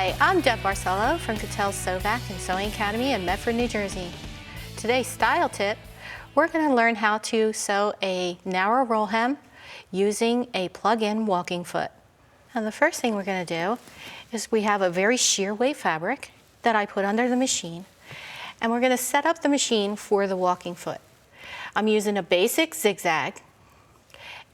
Hi, I'm Deb Barcello from Cattell's Sewback and Sewing Academy in Medford, New Jersey. Today's style tip, we're going to learn how to sew a narrow roll hem using a plug-in walking foot. And the first thing we're going to do is we have a very sheer weight fabric that I put under the machine, and we're going to set up the machine for the walking foot. I'm using a basic zigzag,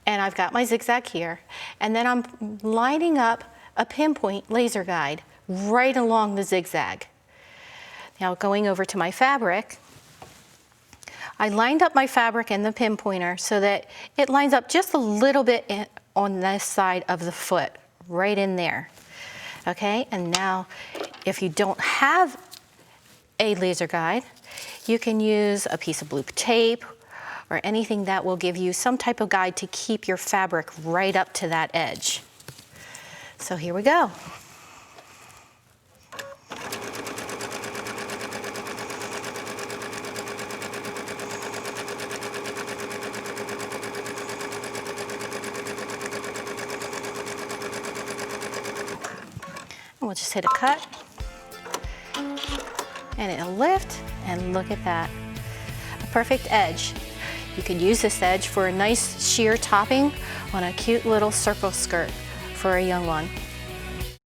and I've got my zigzag here, and then I'm lining up a pinpoint laser guide right along the zigzag. Now going over to my fabric, I lined up my fabric and the pinpointer so that it lines up just a little bit on this side of the foot, right in there. Okay, and now if you don't have a laser guide, you can use a piece of blue tape or anything that will give you some type of guide to keep your fabric right up to that edge. So here we go. And we'll just hit a cut, and it'll lift, and look at that. A perfect edge. You could use this edge for a nice sheer topping on a cute little circle skirt for a young one.